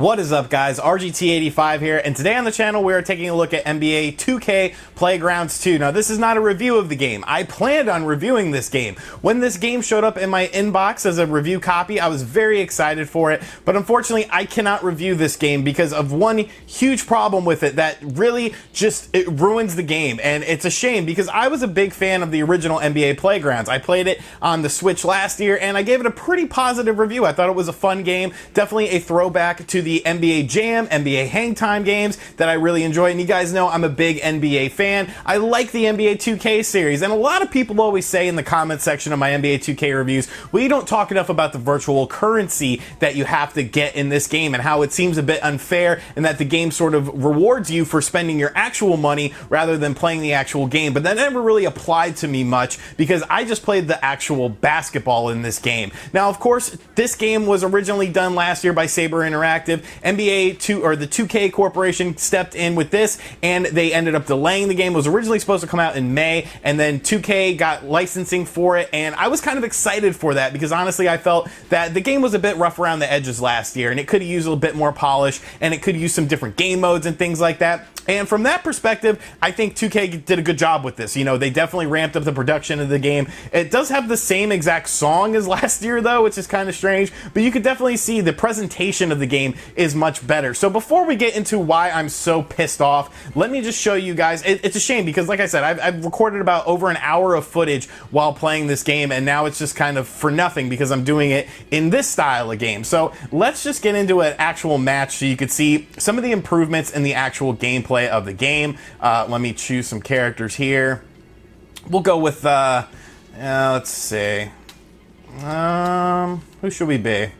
What is up, guys? RGT85 here, and today on the channel we are taking a look at NBA 2K Playgrounds 2. Now, this is not a review of the game. I planned on reviewing this game. When this game showed up in my inbox as a review copy, I was very excited for it, but unfortunately I cannot review this game because of one huge problem with it that really it ruins the game, and it's a shame because I was a big fan of the original NBA Playgrounds. I played it on the Switch last year, and I gave it a pretty positive review. I thought it was a fun game, definitely a throwback to the NBA Jam, NBA Hang Time games that I really enjoy, and you guys know I'm a big NBA fan. I like the NBA 2K series, and a lot of people always say in the comment section of my NBA 2K reviews, we don't talk enough about the virtual currency that you have to get in this game and how it seems a bit unfair and that the game sort of rewards you for spending your actual money rather than playing the actual game. But that never really applied to me much because I just played the actual basketball in this game. Now, of course, this game was originally done last year by Saber Interactive. NBA 2 or the 2K Corporation stepped in with this, and they ended up delaying the game. It was originally supposed to come out in May, and then 2K got licensing for it, and I was kind of excited for that because honestly I felt that the game was a bit rough around the edges last year, and it could have used a little bit more polish, and it could use some different game modes and things like that. And from that perspective, I think 2K did a good job with this. You know, they definitely ramped up the production of the game. It does have the same exact song as last year, though, which is kind of strange, but you could definitely see the presentation of the game is much better. So before we get into why I'm so pissed off, let me just show you guys. It's a shame because, like I said, I've recorded about over an hour of footage while playing this game, and now it's just kind of for nothing because I'm doing it in this style of game. So let's just get into an actual match so you could see some of the improvements in the actual gameplay of the game. Let me choose some characters here. We'll go with let's see, who should we be?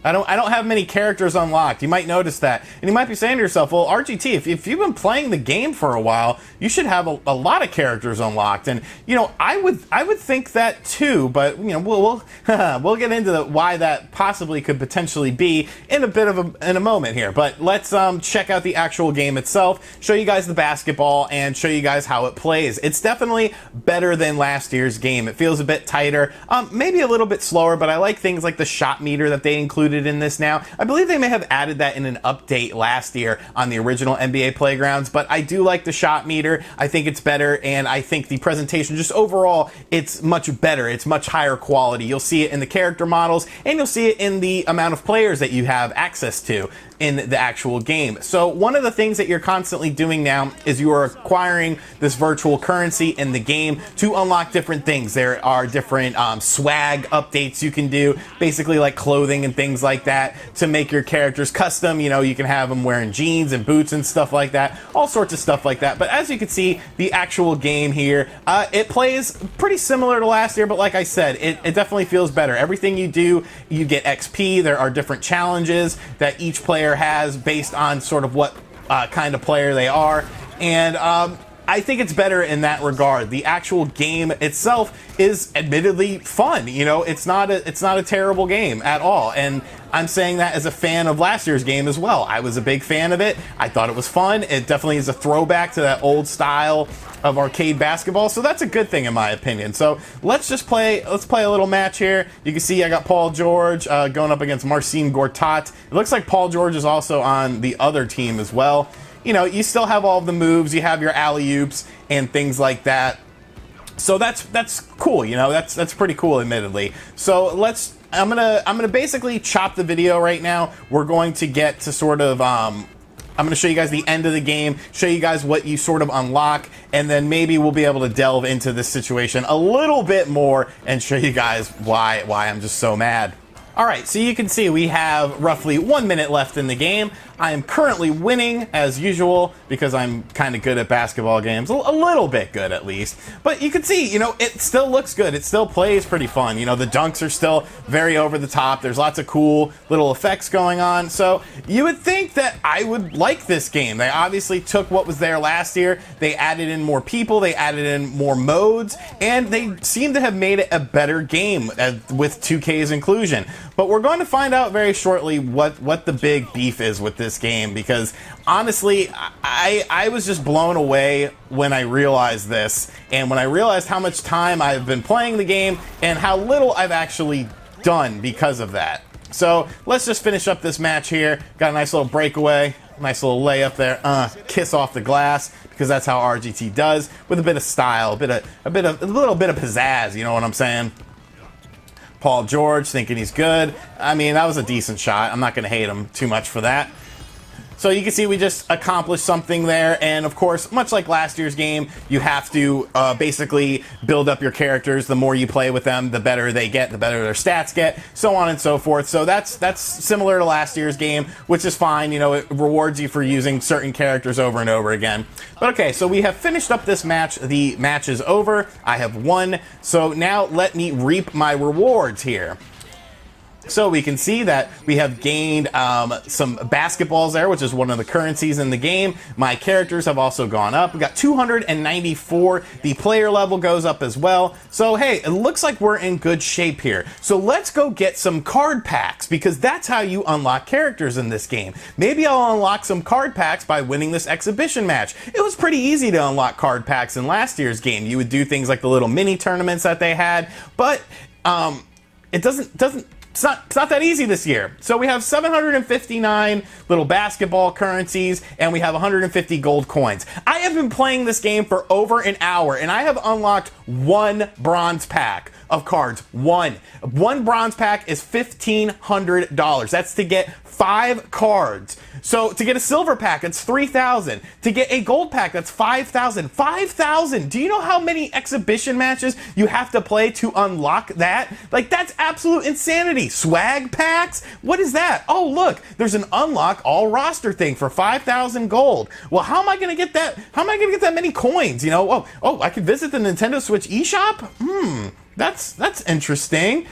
I don't have many characters unlocked. You might notice that. And you might be saying to yourself, well, RGT, if you've been playing the game for a while, you should have a lot of characters unlocked. And, you know, I would think that too, but, you know, we'll get into why that possibly could potentially be in a moment here. But let's check out the actual game itself, show you guys the basketball, and show you guys how it plays. It's definitely better than last year's game. It feels a bit tighter, maybe a little bit slower, but I like things like the shot meter that they included in this now. I believe they may have added that in an update last year on the original NBA Playgrounds, but I do like the shot meter. I think it's better, and I think the presentation, just overall, it's much better. It's much higher quality. You'll see it in the character models, and you'll see it in the amount of players that you have access to in the actual game. So one of the things that you're constantly doing now is you are acquiring this virtual currency in the game to unlock different things. There are different swag updates you can do, basically like clothing and things like that, to make your characters custom. You know, you can have them wearing jeans and boots and stuff like that, all sorts of stuff like that. But as you can see, the actual game here, it plays pretty similar to last year, but like I said, it definitely feels better. Everything you do, you get XP. There are different challenges that each player has based on sort of what kind of player they are, and I think it's better in that regard. The actual game itself is admittedly fun. You know, it's not a terrible game at all, and I'm saying that as a fan of last year's game as well. I was a big fan of it. I thought it was fun. It definitely is a throwback to that old style of arcade basketball, so that's a good thing in my opinion. So let's play a little match here. You can see I got Paul George going up against Marcin Gortat. It looks like Paul George is also on the other team as well. You know, you still have all of the moves. You have your alley-oops and things like that. So that's cool. You know, that's pretty cool, admittedly. So I'm gonna basically chop the video right now. We're going to get to sort of I'm going to show you guys the end of the game, show you guys what you sort of unlock, and then maybe we'll be able to delve into this situation a little bit more and show you guys why I'm just so mad. Alright, so you can see we have roughly 1 minute left in the game. I am currently winning, as usual, because I'm kind of good at basketball games. A little bit good, at least. But you can see, you know, it still looks good. It still plays pretty fun. You know, the dunks are still very over the top. There's lots of cool little effects going on. So you would think that I would like this game. They obviously took what was there last year. They added in more people. They added in more modes. And they seem to have made it a better game with 2K's inclusion. But we're going to find out very shortly what the big beef is with this game, because honestly, I was just blown away when I realized this, and when I realized how much time I've been playing the game and how little I've actually done because of that. So let's just finish up this match here. Got a nice little breakaway, nice little layup there. Kiss off the glass, because that's how RGT does, with a bit of style, a little bit of pizzazz. You know what I'm saying? Paul George thinking he's good. I mean, that was a decent shot. I'm not going to hate him too much for that. So you can see we just accomplished something there, and of course, much like last year's game, you have to basically build up your characters. The more you play with them, the better they get, the better their stats get, so on and so forth. So that's similar to last year's game, which is fine. You know, it rewards you for using certain characters over and over again. But okay, so we have finished up this match. The match is over. I have won. So now let me reap my rewards here. So we can see that we have gained some basketballs there, which is one of the currencies in the game. My characters have also gone up. We got 294. The player level goes up as well. So hey, it looks like we're in good shape here. So let's go get some card packs, because that's how you unlock characters in this game. Maybe I'll unlock some card packs by winning this exhibition match. It was pretty easy to unlock card packs in last year's game. You would do things like the little mini tournaments that they had, but it's not that easy this year. So we have 759 little basketball currencies, and we have 150 gold coins. I have been playing this game for over an hour, and I have unlocked one bronze pack of cards. One bronze pack is $1,500. That's to get 5 cards. So to get a silver pack, it's $3,000. To get a gold pack, that's $5,000. $5,000! Do you know how many exhibition matches you have to play to unlock that? Like, that's absolute insanity. Swag packs? What is that? Oh, look, there's an unlock all roster thing for 5,000 gold. Well, how am I gonna get that? How am I gonna get that many coins? You know, oh, I could visit the Nintendo Switch eShop? That's interesting.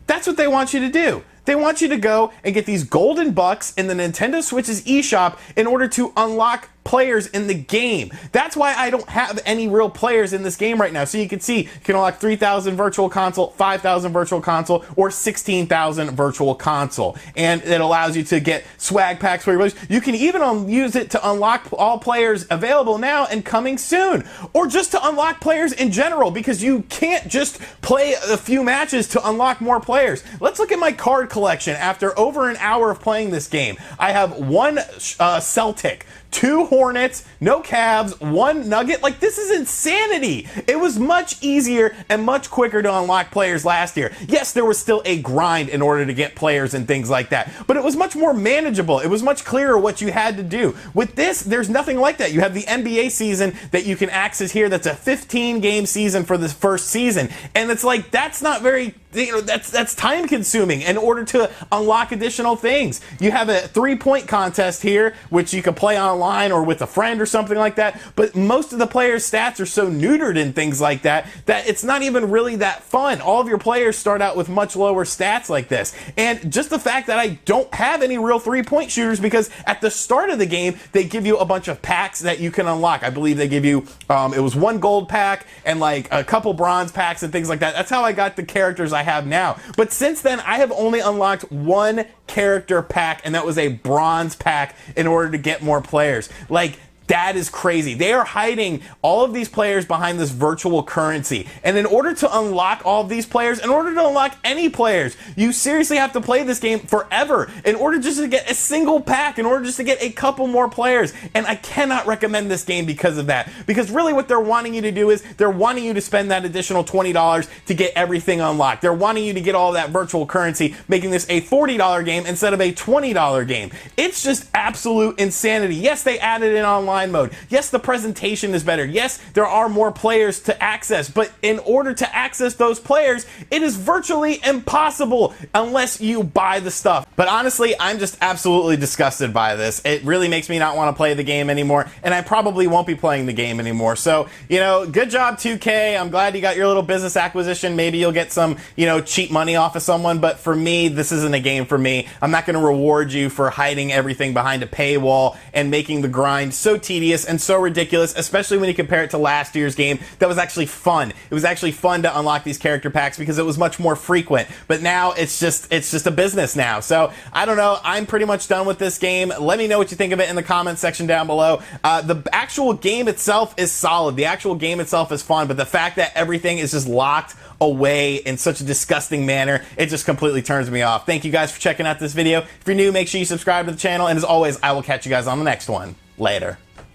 That's what they want you to do. They want you to go and get these golden bucks in the Nintendo Switch's eShop in order to unlock players in the game. That's why I don't have any real players in this game right now. So you can see, you can unlock 3,000 virtual console, 5,000 virtual console, or 16,000 virtual console. And it allows you to get swag packs for your players. You can even use it to unlock all players available now and coming soon. Or just to unlock players in general, because you can't just play a few matches to unlock more players. Let's look at my card collection after over an hour of playing this game. I have 1 Celtic, 2 Hornets, no Cavs, 1 Nugget. Like, this is insanity. It was much easier and much quicker to unlock players last year. Yes, there was still a grind in order to get players and things like that, but it was much more manageable. It was much clearer what you had to do. With this, there's nothing like that. You have the NBA season that you can access here. That's a 15-game season for this first season, and it's like, that's not very, you know, that's time consuming in order to unlock additional things. You have a 3-point contest here, which you can play online or with a friend or something like that, but most of the players' stats are so neutered and things like that that it's not even really that fun. All of your players start out with much lower stats like this, and just the fact that I don't have any real 3-point shooters, because at the start of the game they give you a bunch of packs that you can unlock. I believe they give you it was 1 gold pack and like a couple bronze packs and things like that. That's how I got the characters I have now. But since then, I have only unlocked 1 character pack, and that was a bronze pack, in order to get more players. Like, that is crazy. They are hiding all of these players behind this virtual currency. And in order to unlock all of these players, in order to unlock any players, you seriously have to play this game forever in order just to get a single pack, in order just to get a couple more players. And I cannot recommend this game because of that. Because really what they're wanting you to do is, they're wanting you to spend that additional $20 to get everything unlocked. They're wanting you to get all that virtual currency, making this a $40 game instead of a $20 game. It's just absolute insanity. Yes, they added in online mode. Yes, the presentation is better. Yes, there are more players to access, but in order to access those players, it is virtually impossible unless you buy the stuff. But honestly, I'm just absolutely disgusted by this. It really makes me not want to play the game anymore, and I probably won't be playing the game anymore. So, you know, good job 2K. I'm glad you got your little business acquisition. Maybe you'll get some, you know, cheap money off of someone, but for me, this isn't a game for me. I'm not going to reward you for hiding everything behind a paywall and making the grind so tedious and so ridiculous, especially when you compare it to last year's game that was actually fun. It was actually fun to unlock these character packs because it was much more frequent. But now it's just a business now. So I don't know. I'm pretty much done with this game. Let me know what you think of it in the comments section down below. The actual game itself is solid. The actual game itself is fun, but the fact that everything is just locked away in such a disgusting manner, it just completely turns me off. Thank you guys for checking out this video. If you're new, make sure you subscribe to the channel, and as always, I will catch you guys on the next one. Later.